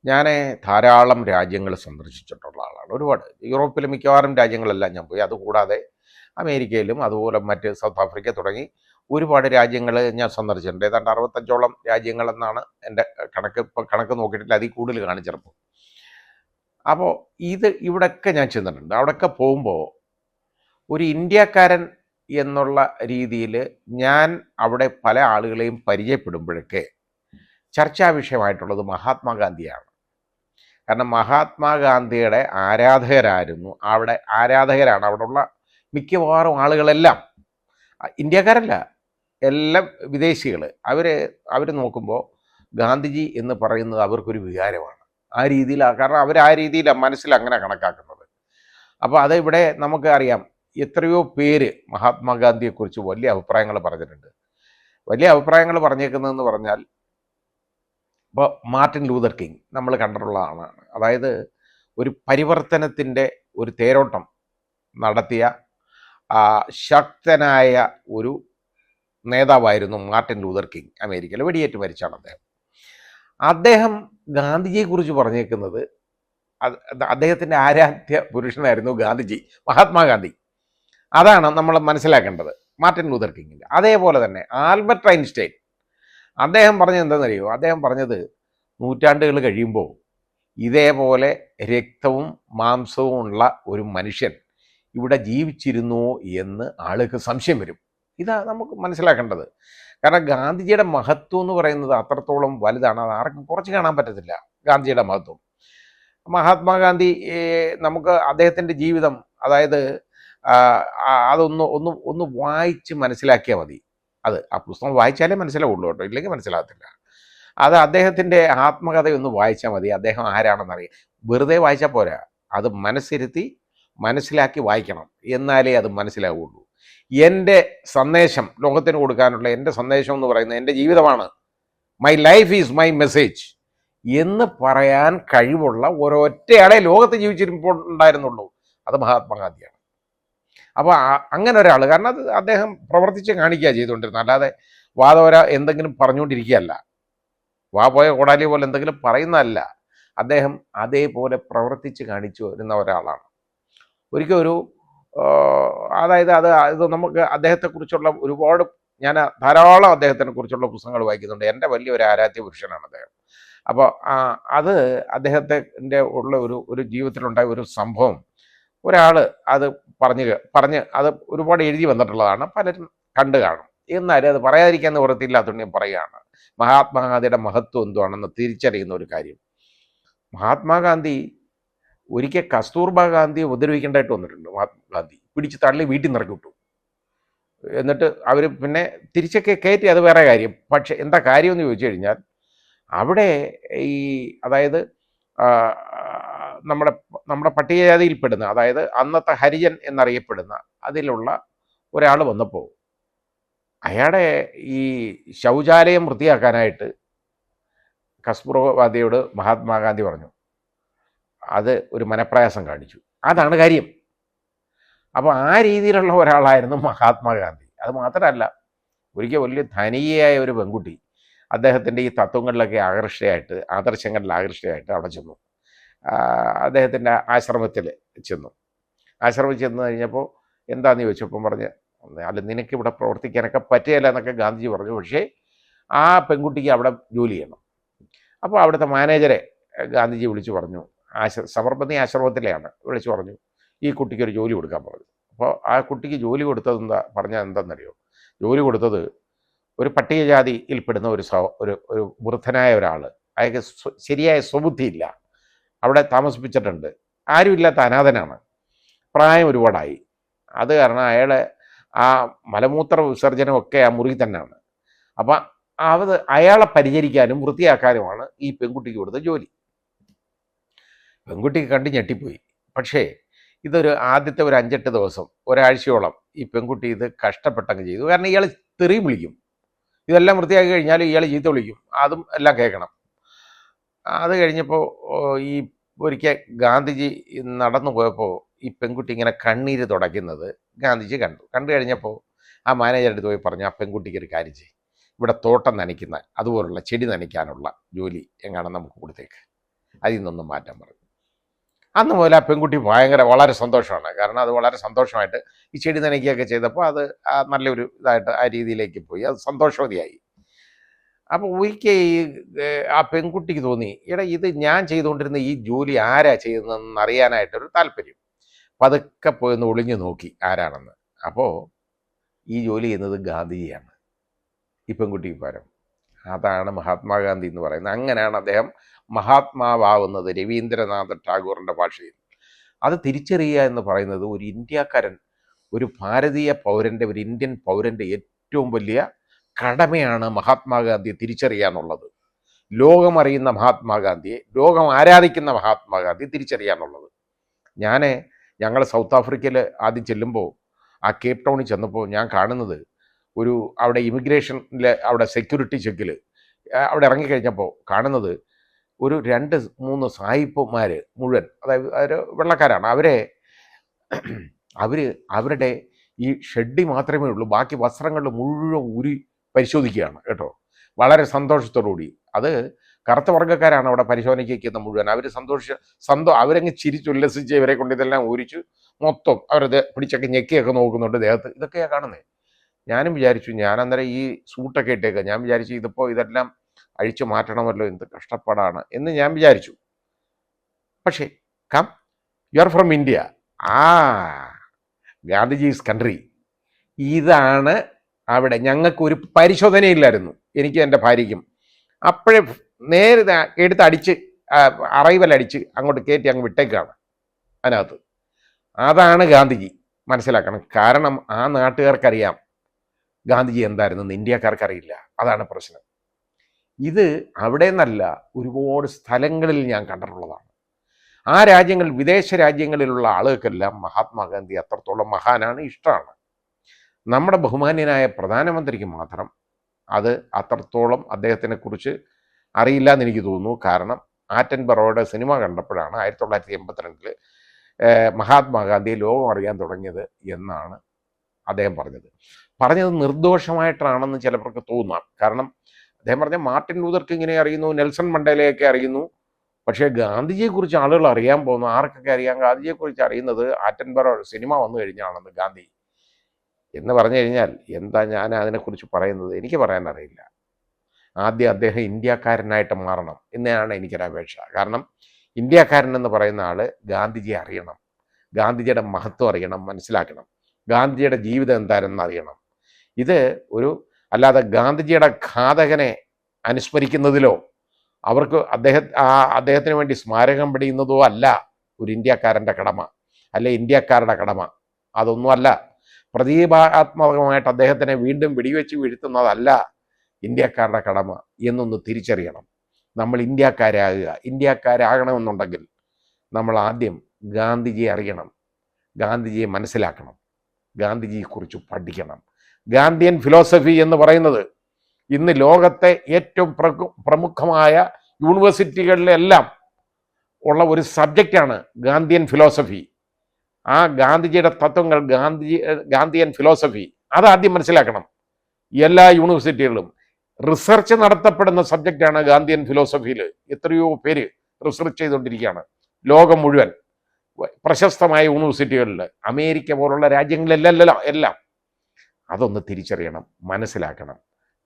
ഞാൻ ധാരാളം രാജ്യങ്ങൾ സന്ദർശിച്ചിട്ടുള്ള ആളാണ്. ഒരുപാട് യൂറോപ്പിലെ മിക്കവാറും രാജ്യങ്ങളെല്ലാം ഞാൻ പോയി. അതുകൂടാതെ അമേരിക്കയിലും അതുപോലെ മറ്റ് സൗത്ത് ആഫ്രിക്ക തുടങ്ങി ഒരുപാട് രാജ്യങ്ങൾ ഞാൻ സന്ദർശിച്ചിട്ടുണ്ട്. ഏതാണ്ട് 65ഓളം രാജ്യങ്ങളെന്നാണ് എൻ്റെ കണക്ക്. ഇപ്പം കണക്ക് നോക്കിയിട്ടില്ല, അതിൽ കൂടുതൽ കാണിച്ചിറക്കും. അപ്പോൾ ഇവിടെയൊക്കെ ഞാൻ ചെന്നിട്ടുണ്ട്. അവിടെയൊക്കെ പോകുമ്പോൾ ഒരു ഇന്ത്യക്കാരൻ എന്നുള്ള രീതിയിൽ ഞാൻ അവിടെ പല ആളുകളെയും പരിചയപ്പെടുമ്പോഴൊക്കെ ചർച്ചാ വിഷയമായിട്ടുള്ളത് മഹാത്മാഗാന്ധിയാണ്. കാരണം മഹാത്മാഗാന്ധിയുടെ ആരാധകരാണ് അവിടെയുള്ള മിക്കവാറും ആളുകളെല്ലാം. ഇന്ത്യക്കാരല്ല, എല്ലാം വിദേശികൾ. അവർ നോക്കുമ്പോൾ ഗാന്ധിജി എന്ന് പറയുന്നത് അവർക്കൊരു വികാരമാണ്. ആ രീതിയിലാണ്, കാരണം ആ രീതിയിലാണ് മനസ്സിലങ്ങനെ കണക്കാക്കുന്നത്. അപ്പോൾ ഇവിടെ നമുക്ക് അറിയാം, എത്രയോ പേര് മഹാത്മാഗാന്ധിയെക്കുറിച്ച് വലിയ അഭിപ്രായങ്ങൾ പറഞ്ഞിട്ടുണ്ട്. വലിയ അഭിപ്രായങ്ങൾ പറഞ്ഞേക്കുന്നതെന്ന് പറഞ്ഞാൽ, ഇപ്പോൾ മാർട്ടിൻ ലൂതർ കിങ് നമ്മൾ കണ്ടിട്ടുള്ള ആളാണ്. അതായത് ഒരു പരിവർത്തനത്തിൻ്റെ ഒരു തേരോട്ടം നടത്തിയ ശക്തനായ ഒരു നേതാവായിരുന്നു മാർട്ടിൻ ലൂതർ കിങ്. അമേരിക്കയിൽ വെടിയേറ്റ് മരിച്ചാണ് അദ്ദേഹം ഗാന്ധിജിയെക്കുറിച്ച് പറഞ്ഞേക്കുന്നത്, അദ്ദേഹത്തിൻ്റെ ആരാധ്യ പുരുഷനായിരുന്നു മഹാത്മാഗാന്ധി. അതാണ് നമ്മൾ മനസ്സിലാക്കേണ്ടത് മാർട്ടിൻ ലൂതർ കിങ്ങിൻ്റെ. അതേപോലെ തന്നെ ആൽബർട്ട് ഐൻസ്റ്റൈൻ, അദ്ദേഹം പറഞ്ഞത് എന്താണെന്നറിയോ? അദ്ദേഹം പറഞ്ഞത് നൂറ്റാണ്ടുകൾ കഴിയുമ്പോൾ ഇതേപോലെ രക്തവും മാംസവും ഉള്ള ഒരു മനുഷ്യൻ ഇവിടെ ജീവിച്ചിരുന്നോ എന്ന് ആൾക്ക് സംശയം വരും. ഇതാ നമുക്ക് മനസ്സിലാക്കേണ്ടത്. കാരണം ഗാന്ധിജിയുടെ മഹത്വം എന്ന് പറയുന്നത് അത്രത്തോളം വലുതാണ്. അത് ആർക്കും കുറച്ച് കാണാൻ പറ്റത്തില്ല, ഗാന്ധിജിയുടെ മഹത്വം. മഹാത്മാഗാന്ധി, നമുക്ക് അദ്ദേഹത്തിൻ്റെ ജീവിതം, അതായത് അതൊന്ന് വായിച്ച് മനസ്സിലാക്കിയാൽ മതി. ആ പുസ്തകം വായിച്ചാലേ മനസ്സിലാവുള്ളൂ കേട്ടോ, ഇല്ലെങ്കിൽ മനസ്സിലാകത്തില്ല. അദ്ദേഹത്തിൻ്റെ ആത്മകഥയൊന്ന് വായിച്ചാൽ മതി, അദ്ദേഹം ആരാണെന്നറിയാം. വെറുതെ വായിച്ചാൽ പോരാ, അത് മനസ്സിലാക്കി വായിക്കണം, എന്നാലേ അത് മനസ്സിലാവുള്ളൂ. എൻ്റെ സന്ദേശം ലോകത്തിന് കൊടുക്കാനുള്ള എൻ്റെ സന്ദേശം എന്ന് പറയുന്നത് എൻ്റെ ജീവിതമാണ്. My life is my message എന്ന് പറയാൻ കഴിവുള്ള ഒരൊറ്റയാളെ ലോകത്ത് ജീവിച്ചിരിപ്പോൾ ഉണ്ടായിരുന്നുള്ളൂ, അത് മഹാത്മാഗാന്ധിയാണ്. അപ്പോൾ അങ്ങനെ ഒരാൾ, കാരണം അദ്ദേഹം പ്രവർത്തിച്ച് കാണിക്കുക ചെയ്തുകൊണ്ടിരുന്നത്, അല്ലാതെ വാദോര എന്തെങ്കിലും പറഞ്ഞുകൊണ്ടിരിക്കുകയല്ല, പോയ കോടാലി പോലെ എന്തെങ്കിലും പറയുന്നതല്ല. അദ്ദേഹം അതേപോലെ പ്രവർത്തിച്ച് കാണിച്ചു വരുന്ന ഒരാളാണ്. ഒരിക്കൽ അതായത് ഇത് നമുക്ക് അദ്ദേഹത്തെക്കുറിച്ചുള്ള ഞാൻ ധാരാളം അദ്ദേഹത്തിനെ കുറിച്ചുള്ള പുസ്തകങ്ങൾ വായിക്കുന്നുണ്ട്. എൻ്റെ വലിയൊരു ആരാധ്യ പുരുഷനാണ് അദ്ദേഹം. അപ്പോൾ അദ്ദേഹത്തിൻ്റെ ഉള്ള ഒരു ജീവിതത്തിലുണ്ടായ ഒരു സംഭവം ഒരാൾ അത് പറഞ്ഞ് അത് ഒരുപാട് എഴുതി വന്നിട്ടുള്ളതാണ്, പലരും കണ്ടു കാണും. എന്നാലും അത് പറയാതിരിക്കാൻ നിവൃത്തിയില്ലാത്തതുകൊണ്ട് ഞാൻ പറയുകയാണ്. മഹാത്മാഗാന്ധിയുടെ മഹത്വം എന്തുവാണെന്ന് തിരിച്ചറിയുന്ന ഒരു കാര്യം. മഹാത്മാഗാന്ധി ഒരിക്കൽ കസ്തൂർബ ഗാന്ധിയെ ഉപദ്രവിക്കേണ്ടതായിട്ട് വന്നിട്ടുണ്ട്. മഹാത്മാഗാന്ധി പിടിച്ച് തള്ളി വീട്ടിൽ നിന്ന് ഇറക്കി വിട്ടു. എന്നിട്ട് അവർ പിന്നെ തിരിച്ചൊക്കെ കയറ്റി, അത് വേറെ കാര്യം. പക്ഷെ എന്താ കാര്യമെന്ന് ചോദിച്ചു കഴിഞ്ഞാൽ, അവിടെ അതായത് നമ്മുടെ പട്ടികജാതിയിൽപ്പെടുന്ന, അതായത് അന്നത്തെ ഹരിജൻ എന്നറിയപ്പെടുന്ന അതിലുള്ള ഒരാൾ വന്നപ്പോൾ അയാളെ ഈ ശൗചാലയം വൃത്തിയാക്കാനായിട്ട് കസ്തൂർബായോട് മഹാത്മാഗാന്ധി പറഞ്ഞു. അത് ഒരു മനപ്രയാസം കാണിച്ചു. അതാണ് കാര്യം. അപ്പോൾ ആ രീതിയിലുള്ള ഒരാളായിരുന്നു മഹാത്മാഗാന്ധി. അത് മാത്രമല്ല, ഒരിക്കൽ വലിയ ധനികയായ ഒരു പെൺകുട്ടി അദ്ദേഹത്തിൻ്റെ ഈ തത്വങ്ങളിലൊക്കെ ആദർശങ്ങളിൽ ആകർഷ്ടയായിട്ട് അവിടെ ചെന്നു. അദ്ദേഹത്തിൻ്റെ ആശ്രമത്തിൽ ചെന്നു കഴിഞ്ഞപ്പോൾ എന്താണെന്ന് ചോദിച്ചപ്പം പറഞ്ഞ്, അല്ല നിനക്കിവിടെ പ്രവർത്തിക്കാനൊക്കെ പറ്റുകയില്ല എന്നൊക്കെ ഗാന്ധിജി പറഞ്ഞു. പക്ഷേ ആ പെൺകുട്ടിക്ക് അവിടെ ജോലി ചെയ്യണം. അപ്പോൾ അവിടുത്തെ മാനേജറെ ഗാന്ധിജി വിളിച്ചു പറഞ്ഞു, സബർമതി ആശ്രമത്തിലെയാണ്, വിളിച്ചു പറഞ്ഞു ഈ കുട്ടിക്ക് ഒരു ജോലി കൊടുക്കാൻ പറഞ്ഞു. അപ്പോൾ ആ കുട്ടിക്ക് ജോലി കൊടുത്തത് എന്താണെന്നറിയോ? ജോലി കൊടുത്തത് ഒരു പട്ടികജാതിയിൽപ്പെടുന്ന ഒരു വൃദ്ധനായ ഒരാൾ, അയാൾക്ക് ശരിയായ സ്വബുദ്ധിയില്ല, അവിടെ താമസിപ്പിച്ചിട്ടുണ്ട്. ആരുമില്ലാത്ത അനാഥനാണ്, പ്രായം ഒരുപാടായി. അത് കാരണം അയാളെ ആ മലമൂത്ര വിസർജനമൊക്കെ ആ മുറി തന്നെയാണ്. അപ്പം അയാളെ പരിചരിക്കാനും വൃത്തിയാക്കാനുമാണ് ഈ പെൺകുട്ടിക്ക് കൊടുത്ത ജോലി. പെൺകുട്ടിക്ക് കണ്ട് ഞെട്ടിപ്പോയി. പക്ഷേ ആദ്യത്തെ ഒരു 5-8 ദിവസം, ഒരാഴ്ചയോളം ഈ പെൺകുട്ടി ഇത് കഷ്ടപ്പെട്ടങ്ങ് ചെയ്തു. കാരണം ഇയാൾ തെറിയും വിളിക്കും, ഇതെല്ലാം വൃത്തിയാക്കി കഴിഞ്ഞാൽ ഇയാൾ ചീത്ത വിളിക്കും, അതും എല്ലാം കേൾക്കണം. അത് കഴിഞ്ഞപ്പോൾ ഒരിക്കൽ ഗാന്ധിജി നടന്നു പോയപ്പോൾ ഈ പെൺകുട്ടി ഇങ്ങനെ കണ്ണീര് തുടയ്ക്കുന്നത് ഗാന്ധിജി കണ്ടു കഴിഞ്ഞപ്പോൾ ആ മാനേജറുടെ അടുത്ത് പോയി പറഞ്ഞു, ആ പെൺകുട്ടിക്ക് ഒരു കാര്യം ചെയ്യും, ഇവിടെ തോട്ടം നനയ്ക്കുന്ന അതുപോലുള്ള ചെടി നനയ്ക്കാനുള്ള ജോലി എങ്ങാനും നമുക്ക് കൊടുത്തേക്ക്. അതിൽ നിന്നൊന്നും മാറ്റാൻ പറഞ്ഞു. അന്ന് മുതൽ ആ പെൺകുട്ടി വളരെ സന്തോഷമാണ്. കാരണം അത് വളരെ സന്തോഷമായിട്ട് ഈ ചെടി നനയ്ക്കുകയൊക്കെ ചെയ്തപ്പോൾ അത് നല്ലൊരു ഇതായിട്ട് ആ രീതിയിലേക്ക് പോയി. അത് സന്തോഷവതിയായി. അപ്പോൾ ഒരിക്കൽ ആ പെൺകുട്ടിക്ക് തോന്നി, എടാ ഇത് ഞാൻ ചെയ്തുകൊണ്ടിരുന്ന ഈ ജോലി ആരാ ചെയ്യുന്നതെന്ന് അറിയാനായിട്ടൊരു താല്പര്യം. പതുക്കെ പോയൊന്ന് ഒളിഞ്ഞു നോക്കി ആരാണെന്ന്. അപ്പോൾ ഈ ജോലി ചെയ്യുന്നത് ഗാന്ധിജിയാണ്, ഈ പെൺകുട്ടിക്ക് പകരം. അതാണ് മഹാത്മാഗാന്ധി എന്ന് പറയുന്നത്. അങ്ങനെയാണ് അദ്ദേഹം മഹാത്മാവാകുന്നത് രവീന്ദ്രനാഥ് ടാഗോറിൻ്റെ ഭാഷയിൽ. അത് തിരിച്ചറിയുക എന്ന് പറയുന്നത് ഒരു ഇന്ത്യക്കാരൻ, ഒരു ഭാരതീയ പൗരൻ്റെ, ഒരു ഇന്ത്യൻ പൗരൻ്റെ ഏറ്റവും വലിയ കടമയാണ് മഹാത്മാഗാന്ധിയെ തിരിച്ചറിയുക എന്നുള്ളത്. ലോകമറിയുന്ന മഹാത്മാഗാന്ധിയെ, ലോകം ആരാധിക്കുന്ന മഹാത്മാഗാന്ധി തിരിച്ചറിയുക എന്നുള്ളത്. ഞങ്ങൾ സൗത്ത് ആഫ്രിക്കയിൽ ആദ്യം ചെല്ലുമ്പോൾ, ആ കേപ്പ് ടൗണിൽ ചെന്നപ്പോൾ ഞാൻ കാണുന്നത് അവിടെ ഇമിഗ്രേഷനിൽ അവിടെ സെക്യൂരിറ്റി ചെക്കിൽ അവിടെ ഇറങ്ങിക്കഴിഞ്ഞപ്പോൾ കാണുന്നത് 2-3 സായിപ്പന്മാർ മുഴുവൻ, അതായത് അവർ വെള്ളക്കാരാണ്. അവരുടെ ഈ ഷെഡി മാത്രമേ ഉള്ളൂ, ബാക്കി വസ്ത്രങ്ങൾ മുഴുവൻ പരിശോധിക്കുകയാണ് കേട്ടോ, വളരെ സന്തോഷത്തോടുകൂടി. അത് കറുത്ത വർഗ്ഗക്കാരാണ് അവിടെ പരിശോധനയ്ക്കുന്ന മുഴുവൻ. അവർ അവരങ്ങ് ചിരിച്ചുല്ലസിച്ച് ഇവരെ കൊണ്ട് ഇതെല്ലാം ഊരിച്ചു മൊത്തം അവരത് പിടിച്ചൊക്കെ ഞെക്കിയൊക്കെ നോക്കുന്നുണ്ട് ദേഹത്ത്. ഇതൊക്കെയാണ് കാണുന്നത്. ഞാനും വിചാരിച്ചു, ഞാനന്നേരം ഈ സൂട്ടൊക്കെ ഇട്ടേക്കുക, ഞാൻ വിചാരിച്ചു ഇതെല്ലാം അഴിച്ചു മാറ്റണമല്ലോ, എന്ത് കഷ്ടപ്പാടാണ് എന്ന് ഞാൻ വിചാരിച്ചു. പക്ഷേ you are from India, Gandhiji's country. ഇതാണ് അവിടെ. ഞങ്ങൾക്കൊരു പരിശോധനയില്ലായിരുന്നു, എനിക്കും എൻ്റെ ഭാര്യയ്ക്കും. അപ്പോഴേ നേരെ എടുത്തടിച്ച് അറൈവൽ അടിച്ച് അങ്ങോട്ട് കയറ്റി അങ്ങ് വിട്ടേക്കാണ് അതിനകത്ത്. അതാണ് ഗാന്ധിജി, മനസ്സിലാക്കണം. കാരണം ആ നാട്ടുകാർക്കറിയാം ഗാന്ധിജി എന്തായിരുന്നെന്ന്, ഇന്ത്യക്കാർക്കറിയില്ല. അതാണ് പ്രശ്നം. ഇത് അവിടെ നിന്നല്ല, ഒരുപാട് സ്ഥലങ്ങളിൽ ഞാൻ കണ്ടിട്ടുള്ളതാണ്. ആ രാജ്യങ്ങൾ, വിദേശ രാജ്യങ്ങളിലുള്ള ആളുകൾക്കെല്ലാം മഹാത്മാഗാന്ധി അത്രത്തോളം മഹാനാണ്, ഇഷ്ടമാണ്. നമ്മുടെ ബഹുമാന്യനായ പ്രധാനമന്ത്രിക്ക് മാത്രം അത് അത്രത്തോളം അദ്ദേഹത്തിനെ കുറിച്ച് അറിയില്ല എന്ന് എനിക്ക് തോന്നുന്നു. കാരണം ആറ്റൻബറോയുടെ സിനിമ കണ്ടപ്പോഴാണ് 1982 മഹാത്മാഗാന്ധിയെ ലോകം അറിയാൻ തുടങ്ങിയത് എന്നാണ് അദ്ദേഹം പറഞ്ഞത്. നിർദോഷമായിട്ടാണെന്ന് ചിലർക്ക് തോന്നാം. കാരണം അദ്ദേഹം പറഞ്ഞ മാർട്ടിൻ ലൂതർ കിങ്ങിനെ അറിയുന്നു, നെൽസൺ മണ്ടേലയൊക്കെ അറിയുന്നു. പക്ഷേ ഗാന്ധിജിയെക്കുറിച്ച് ആളുകൾ അറിയാൻ പോകുന്നു. ആർക്കൊക്കെ അറിയാം? ഗാന്ധിജിയെക്കുറിച്ച് അറിയുന്നത് ആറ്റൻബറോ സിനിമ വന്നു കഴിഞ്ഞാണെന്ന്. ഗാന്ധി എന്ന് പറഞ്ഞു കഴിഞ്ഞാൽ എന്താ ഞാൻ അതിനെക്കുറിച്ച് പറയുന്നത്? എനിക്ക് പറയാൻ അറിയില്ല. ആദ്യം അദ്ദേഹം ഇന്ത്യക്കാരനായിട്ട് മാറണം എന്നാണ് എനിക്കൊരപേക്ഷ. കാരണം ഇന്ത്യക്കാരൻ എന്ന് പറയുന്ന ആൾ ഗാന്ധിജിയെ അറിയണം, ഗാന്ധിജിയുടെ മഹത്വം അറിയണം, മനസ്സിലാക്കണം, ഗാന്ധിജിയുടെ ജീവിതം എന്താണെന്ന് അറിയണം. ഇത് അല്ലാതെ ഗാന്ധിജിയുടെ ഘാതകനെ അനുസ്മരിക്കുന്നതിലോ അദ്ദേഹത്തിന് വേണ്ടി സ്മാരകം പണിയുന്നതോ അല്ല ഒരു ഇന്ത്യക്കാരൻ്റെ കടമ, അല്ലെ ഇന്ത്യക്കാരുടെ കടമ. അതൊന്നുമല്ല. പ്രതീകാത്മകമായിട്ട് അദ്ദേഹത്തിനെ വീണ്ടും വെടിവെച്ച് വീഴ്ത്തുന്നതല്ല ഇന്ത്യക്കാരുടെ കടമ എന്നൊന്ന് തിരിച്ചറിയണം. നമ്മൾ ഇന്ത്യക്കാരാകണമെന്നുണ്ടെങ്കിൽ നമ്മൾ ആദ്യം ഗാന്ധിജിയെ അറിയണം, ഗാന്ധിജിയെ മനസ്സിലാക്കണം, ഗാന്ധിജിയെക്കുറിച്ച് പഠിക്കണം. ഗാന്ധിയൻ ഫിലോസഫി എന്ന് പറയുന്നത് ഇന്ന് ലോകത്തെ ഏറ്റവും പ്രമുഖമായ യൂണിവേഴ്സിറ്റികളിലെല്ലാം ഉള്ള ഒരു സബ്ജക്റ്റാണ് ഗാന്ധിയൻ ഫിലോസഫി. ആ ഗാന്ധിജിയുടെ തത്വങ്ങൾ, ഗാന്ധിയൻ ഫിലോസഫി, അതാദ്യം മനസ്സിലാക്കണം. എല്ലാ യൂണിവേഴ്സിറ്റികളിലും റിസർച്ച് നടത്തപ്പെടുന്ന സബ്ജക്റ്റാണ് ഗാന്ധിയൻ ഫിലോസഫിയിൽ. എത്രയോ പേര് റിസർച്ച് ചെയ്തുകൊണ്ടിരിക്കുകയാണ് ലോകം മുഴുവൻ, പ്രശസ്തമായ യൂണിവേഴ്സിറ്റികളിൽ, അമേരിക്ക പോലുള്ള രാജ്യങ്ങളിലെല്ലാം എല്ലാം. അതൊന്ന് തിരിച്ചറിയണം, മനസ്സിലാക്കണം.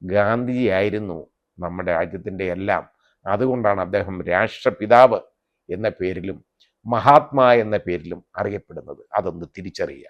ഗാന്ധിജി ആയിരുന്നു നമ്മുടെ രാജ്യത്തിൻ്റെ എല്ലാം. അതുകൊണ്ടാണ് അദ്ദേഹം രാഷ്ട്രപിതാവ് എന്ന പേരിലും മഹാത്മാ എന്ന പേരിലും അറിയപ്പെടുന്നത്. അതൊന്ന് തിരിച്ചറിയുക.